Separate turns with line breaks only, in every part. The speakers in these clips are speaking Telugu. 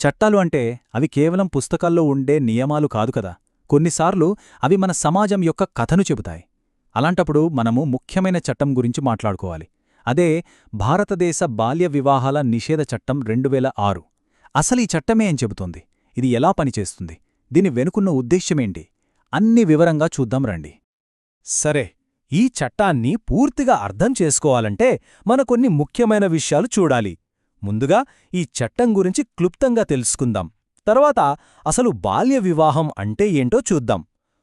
చట్టాలు అంటే అవి కేవలం పుస్తకాల్లో ఉండే నియమాలు కాదు కదా. కొన్నిసార్లు అవి మన సమాజం యొక్క కథను చెబుతాయి. అలాంటప్పుడు మనము ముఖ్యమైన చట్టం గురించి మాట్లాడుకోవాలి. అదే భారతదేశ బాల్య వివాహాల నిషేధ చట్టం 2006. అసలీ చట్టమే ఏం చెబుతోంది? ఇది ఎలా పనిచేస్తుంది? దీని వెనుకున్న ఉద్దేశ్యమేంటి? అన్ని వివరంగా చూద్దాం రండి.
సరే, ఈ చట్టాన్ని పూర్తిగా అర్థం చేసుకోవాలంటే మన కొన్ని ముఖ్యమైన విషయాలు చూడాలి. ముందుగా ఈ చట్టం గురించి క్లుప్తంగా తెలుసుకుందాం. తర్వాత అసలు బాల్య వివాహం అంటే ఏంటో చూద్దాం.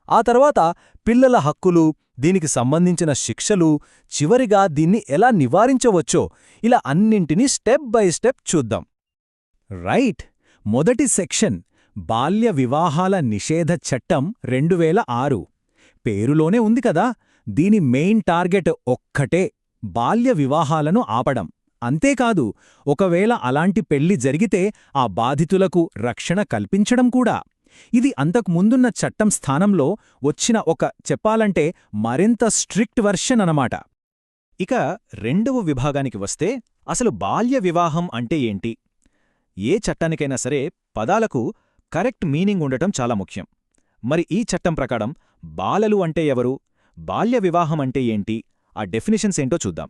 ఆ తర్వాత పిల్లల హక్కులు, దీనికి సంబంధించిన శిక్షలు, చివరిగా దీన్ని ఎలా నివారించవచ్చో ఇలా అన్నింటినీ స్టెప్ బై స్టెప్ చూద్దాం.
రైట్. మొదటి సెక్షన్ బాల్య వివాహాల నిషేధ చట్టం 2006. పేరులోనే ఉంది కదా, దీని మెయిన్ టార్గెట్ ఒక్కటే, బాల్య వివాహాలను ఆపడం. అంతేకాదు, ఒకవేళ అలాంటి పెళ్లి జరిగితే ఆ బాధితులకు రక్షణ కల్పించడం కూడా. ఇది అంతకుముందున్న చట్టం స్థానంలో వచ్చిన చెప్పాలంటే మరింత స్ట్రిక్ట్ వెర్షన్ అనమాట.
ఇక రెండవ విభాగానికి వస్తే అసలు బాల్య వివాహం అంటే ఏంటి? ఏ చట్టానికైనా సరే పదాలకు కరెక్ట్ మీనింగ్ ఉండటం చాలా ముఖ్యం. మరి ఈ చట్టం ప్రకారం బాలలు అంటే ఎవరు, బాల్య వివాహం అంటే ఏంటి, ఆ డెఫినిషన్స్ ఏంటో చూద్దాం.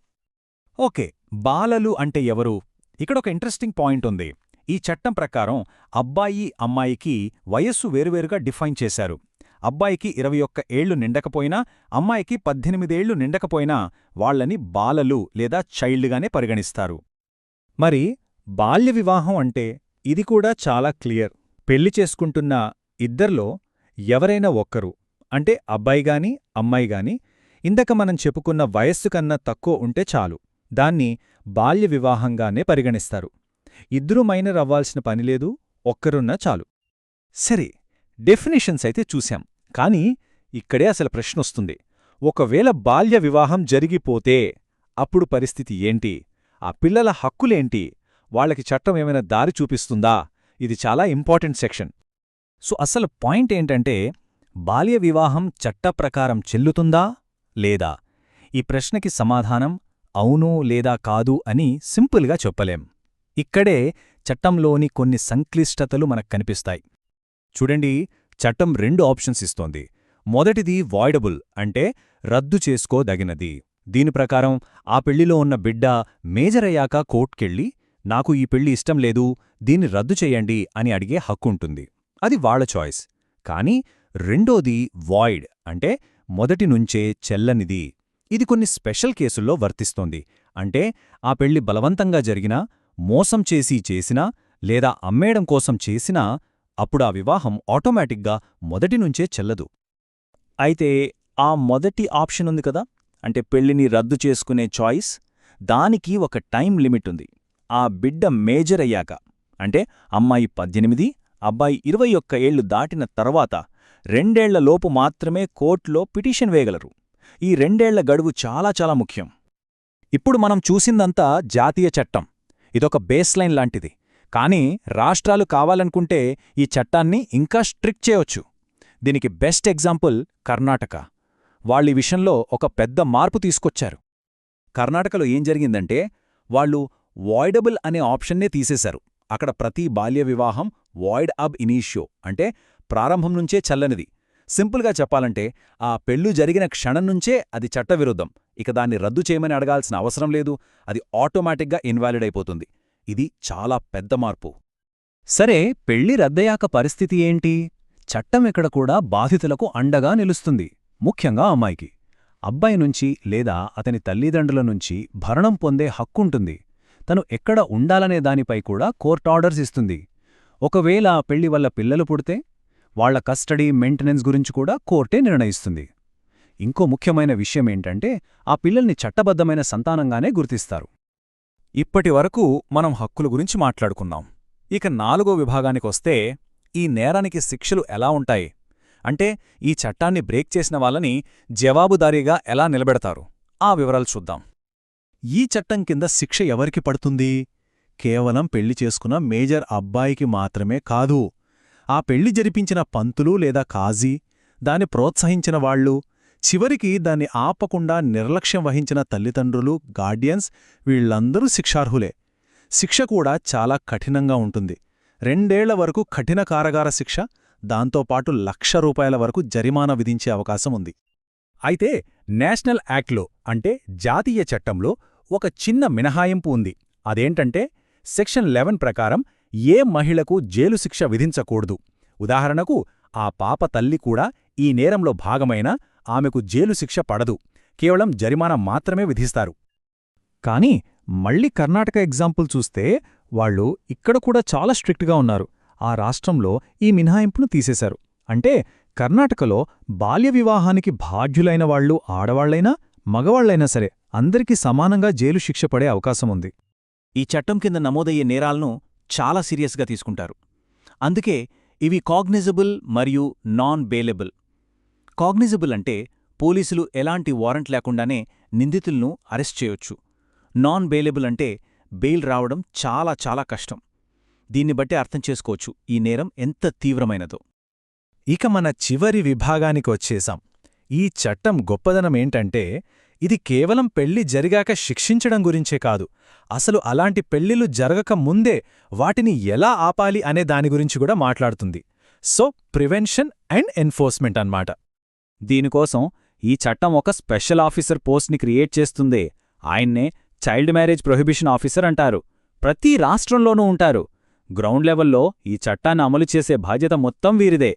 ఓకే, బాలలు అంటే ఎవరు? ఇక్కడొక ఇంట్రెస్టింగ్ పాయింట్ ఉంది. ఈ చట్టం ప్రకారం అబ్బాయి, అమ్మాయికి వయస్సు వేరువేరుగా డిఫైన్ చేశారు. అబ్బాయికి 21 ఏళ్లు నిండకపోయినా, అమ్మాయికి 18 ఏళ్లు నిండకపోయినా వాళ్లని బాలలు లేదా చైల్డ్గానే పరిగణిస్తారు.
మరి బాల్య వివాహం అంటే ఇది కూడా చాలా క్లియర్. పెళ్లి చేసుకుంటున్న ఇద్దర్లో ఎవరైనా ఒక్కరు, అంటే అబ్బాయిగాని అమ్మాయిగాని ఇందక మనం చెప్పుకున్న వయస్సు కన్నా తక్కువ ఉంటే చాలు, దాన్ని బాల్య వివాహంగానే పరిగణిస్తారు. ఇద్దరూ మైనర్ అవ్వాల్సిన పనిలేదు, ఒక్కరున్నా చాలు.
సరే, డెఫినిషన్స్ అయితే చూశాం. కానీ ఇక్కడే అసలు ప్రశ్నొస్తుంది. ఒకవేళ బాల్య వివాహం జరిగిపోతే అప్పుడు పరిస్థితి ఏంటి? ఆ పిల్లల హక్కులేంటి? వాళ్లకి చట్టం ఏమైనా దారి చూపిస్తుందా? ఇది చాలా ఇంపార్టెంట్ సెక్షన్. సో అసలు పాయింట్ ఏంటంటే, బాల్య వివాహం చట్టప్రకారం చెల్లుతుందా లేదా? ఈ ప్రశ్నకి సమాధానం అవును లేదా కాదు అని సింపుల్గా చెప్పలేం. ఇక్కడే చట్టంలోని కొన్ని సంక్లిష్టతలు మనకు కనిపిస్తాయి. చూడండి, చట్టం 2 ఆప్షన్స్ ఇస్తోంది. మొదటిది వాయిడబుల్, అంటే రద్దు చేసుకోదగినది. దీని ప్రకారం ఆ పెళ్లిలో ఉన్న బిడ్డ మేజరయ్యాక కోర్టుకెళ్ళి నాకు ఈ పెళ్లి ఇష్టం లేదు, దీన్ని రద్దు చెయ్యండి అని అడిగే హక్కుంటుంది. అది వాళ్ల చాయిస్. కానీ రెండోది వాయిడ్, అంటే మొదటి నుంచే చెల్లనిది. ఇది కొన్ని స్పెషల్ కేసుల్లో వర్తిస్తోంది. అంటే ఆ పెళ్లి బలవంతంగా జరిగినా, మోసం చేసినా లేదా అమ్మేయడం కోసం చేసినా అప్పుడా వివాహం ఆటోమేటిక్గా మొదటినుంచే చెల్లదు. అయితే ఆ మొదటి ఆప్షన్ ఉంది కదా, అంటే పెళ్లిని రద్దు చేసుకునే చాయిస్, దానికి ఒక టైం లిమిట్ ఉంది. ఆ బిడ్డ మేజర్ అయ్యాక, అంటే అమ్మాయి 18, అబ్బాయి 21 ఏళ్లు దాటిన తర్వాత 2 ఏళ్లలోపు మాత్రమే కోర్టులో పిటిషన్ వేయగలరు. ఈ 2 ఏళ్ల గడువు చాలా చాలా ముఖ్యం. ఇప్పుడు మనం చూసిందంతా జాతీయ చట్టం. ఇదొక బేస్లైన్ లాంటిది. కానీ రాష్ట్రాలు కావాలనుకుంటే ఈ చట్టాన్ని ఇంకా స్ట్రిక్ట్ చేయొచ్చు. దీనికి బెస్ట్ ఎగ్జాంపుల్ కర్ణాటక. వాళ్ళీ విషయంలో ఒక పెద్ద మార్పు తీసుకొచ్చారు. కర్ణాటకలో ఏం జరిగిందంటే, వాళ్ళు వాయిడబుల్ అనే ఆప్షన్నే తీసేశారు. అక్కడ ప్రతి బాల్య వివాహం వాయిడ్ అబ్ ఇనీషియో, అంటే ప్రారంభం నుంచే చల్లనిది. సింపుల్గా చెప్పాలంటే ఆ పెళ్లు జరిగిన క్షణం నుంచే అది చట్టవిరుద్ధం. ఇక దాన్ని రద్దు చేయమని అడగాల్సిన అవసరం లేదు, అది ఆటోమేటిక్గా ఇన్వాలిడ్ అయిపోతుంది. ఇది చాలా పెద్ద మార్పు. సరే, పెళ్లి రద్దయ్యాక పరిస్థితి ఏంటి? చట్టం ఇక్కడ కూడా బాధితులకు అండగా నిలుస్తుంది. ముఖ్యంగా అమ్మాయికి అబ్బాయి నుంచి లేదా అతని తల్లిదండ్రుల నుంచి భరణం పొందే హక్కుంటుంది. తను ఎక్కడ ఉండాలనే దానిపై కూడా కోర్ట్ ఆర్డర్స్ ఇస్తుంది. ఒకవేళ పెళ్లి వల్ల పిల్లలు పుడితే వాళ్ల కస్టడీ, మెయింటెనెన్స్ గురించి కూడా కోర్టే నిర్ణయిస్తుంది. ఇంకో ముఖ్యమైన విషయమేంటంటే, ఆ పిల్లల్ని చట్టబద్ధమైన సంతానంగానే గుర్తిస్తారు. ఇప్పటివరకు మనం హక్కుల గురించి మాట్లాడుకున్నాం. ఇక 4వ విభాగానికొస్తే, ఈ నేరానికి శిక్షలు ఎలా ఉంటాయి? అంటే ఈ చట్టాన్ని బ్రేక్ చేసిన వాళ్ళని జవాబుదారీగా ఎలా నిలబెడతారు? ఆ వివరాలు చూద్దాం. ఈ చట్టం కింద శిక్ష ఎవరికి పడుతుంది? కేవలం పెళ్లి చేసుకున్న మేజర్ అబ్బాయికి మాత్రమే కాదు. ఆ పెళ్లి జరిపించిన పంతులు లేదా కాజీ, దాన్ని ప్రోత్సహించిన వాళ్లు, చివరికి దాన్ని ఆపకుండా నిర్లక్ష్యం వహించిన తల్లిదండ్రులు, గార్డియన్స్, వీళ్లందరూ శిక్షార్హులే. శిక్ష కూడా చాలా కఠినంగా ఉంటుంది. 2 ఏళ్ల వరకు కఠిన కారాగార శిక్ష, దాంతోపాటు ₹1,00,000 వరకు జరిమానా విధించే అవకాశం ఉంది.
అయితే నేషనల్ యాక్ట్లో అంటే జాతీయ చట్టంలో ఒక చిన్న మినహాయింపు ఉంది. అదేంటంటే సెక్షన్ 11 ప్రకారం ఏ మహిళకు జైలు శిక్ష విధించకూడదు. ఉదాహరణకు ఆ పాప తల్లి కూడా ఈ నేరంలో భాగమైనా ఆమెకు జైలు శిక్ష పడదు, కేవలం జరిమానా మాత్రమే విధిస్తారు.
కానీ మళ్ళీ కర్ణాటక ఎగ్జాంపుల్ చూస్తే వాళ్ళు ఇక్కడ కూడా చాలా స్ట్రిక్ట్గా ఉన్నారు. ఆ రాష్ట్రంలో ఈ మినహాయింపును తీసేశారు. అంటే కర్ణాటకలో బాల్య వివాహానికి బాధ్యులైన వాళ్ళు ఆడవాళ్లైనా మగవాళ్లైనా సరే అందరికీ సమానంగా జైలు శిక్ష పడే అవకాశముంది.
ఈ చట్టం కింద నమోదయ్యే నేరాలను చాలా సీరియస్గా తీసుకుంటారు. అందుకే ఇవి కాగ్నిజబుల్ మరియు నాన్ బెయిలబుల్. కాగ్నిజబుల్ అంటే పోలీసులు ఎలాంటి వారెంట్ లేకుండానే నిందితులను అరెస్ట్ చేయొచ్చు. నాన్ బెయిలబుల్ అంటే బెయిల్ రావడం చాలా చాలా కష్టం. దీన్ని బట్టే అర్థం చేసుకోవచ్చు ఈ నేరం ఎంత తీవ్రమైనదో.
ఇక మన చివరి విభాగానికి వచ్చేశాం. ఈ చట్టం గొప్పదనమేంటంటే ఇది కేవలం పెళ్లి జరిగాక శిక్షించడం గురించే కాదు, అసలు అలాంటి పెళ్లిళ్ళు జరగక ముందే వాటిని ఎలా ఆపాలి అనే దాని గురించి కూడా మాట్లాడుతుంది. సో ప్రివెన్షన్ అండ్ ఎన్ఫోర్స్మెంట్ అన్నమాట.
దీనికోసం ఈ చట్టం ఒక స్పెషల్ ఆఫీసర్ పోస్ట్ని క్రియేట్ చేస్తుంది. ఆయన్నే చైల్డ్ మ్యారేజ్ ప్రొహిబిషన్ ఆఫీసర్ అంటారు. ప్రతి రాష్ట్రంలోనూ ఉంటారు. గ్రౌండ్ లెవెల్లో ఈ చట్టాన్ని అమలు చేసే బాధ్యత మొత్తం వీరిదే.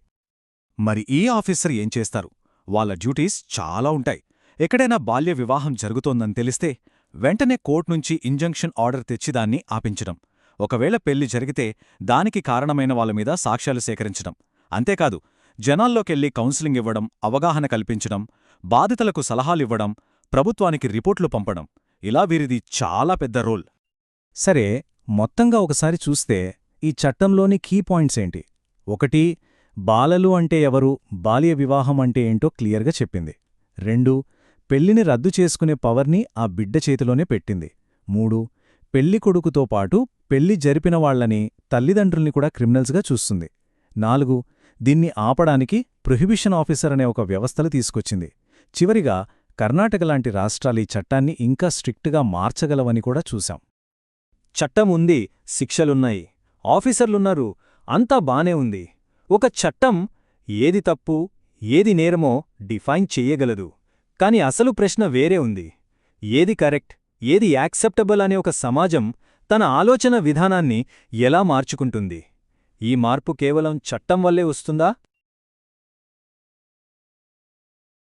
మరి ఈ ఆఫీసర్ ఏం చేస్తారు? వాళ్ళ డ్యూటీస్ చాలా ఉంటాయి. ఎక్కడైనా బాల్య వివాహం జరుగుతోందని తెలిస్తే వెంటనే కోర్టు నుంచి ఇంజంక్షన్ ఆర్డర్ తెచ్చి దాన్ని ఆపించడం. ఒకవేళ పెళ్లి జరిగితే దానికి కారణమైన వాళ్ళ మీద సాక్ష్యాలు సేకరించడం. అంతేకాదు, జనాల్లోకెళ్లి కౌన్సిలింగ్ ఇవ్వడం, అవగాహన కల్పించడం, బాధితులకు సలహాలివ్వడం, ప్రభుత్వానికి రిపోర్ట్లు పంపడం. ఇలా వీరిది చాలా పెద్ద రోల్. సరే, మొత్తంగా ఒకసారి చూస్తే ఈ చట్టంలోని కీ పాయింట్స్ ఏంటి? 1. బాలలు అంటే ఎవరు, బాల్య వివాహం అంటే ఏంటో క్లియర్గా చెప్పింది. 2. పెళ్లిని రద్దు చేసుకునే పవర్ని ఆ బిడ్డ చేతిలోనే పెట్టింది. 3. పెళ్లి కొడుకుతో పాటు పెళ్లి జరిపిన వాళ్లని, తల్లిదండ్రుల్ని కూడా క్రిమినల్స్గా చూస్తుంది. 4. దీన్ని ఆపడానికి ప్రొహిబిషన్ ఆఫీసర్ అనే ఒక వ్యవస్థలు తీసుకొచ్చింది. చివరిగా కర్ణాటక లాంటి రాష్ట్రాలు ఈ చట్టాన్ని ఇంకా స్ట్రిక్ట్గా మార్చగలవని కూడా చూశాం.
చట్టం ఉంది, శిక్షలున్నాయి, ఆఫీసర్లున్నారు, అంతా బానే ఉంది. ఒక చట్టం ఏది తప్పు, ఏది నేరమో డిఫైన్ చెయ్యగలదు. కాని అసలు ప్రశ్న వేరే ఉంది. ఏది కరెక్ట్, ఏది యాక్సెప్టబుల్ అనే ఒక సమాజం తన ఆలోచన విధానాన్ని ఎలా మార్చుకుంటుంది? ఈ మార్పు కేవలం చట్టం వల్లే వస్తుందా?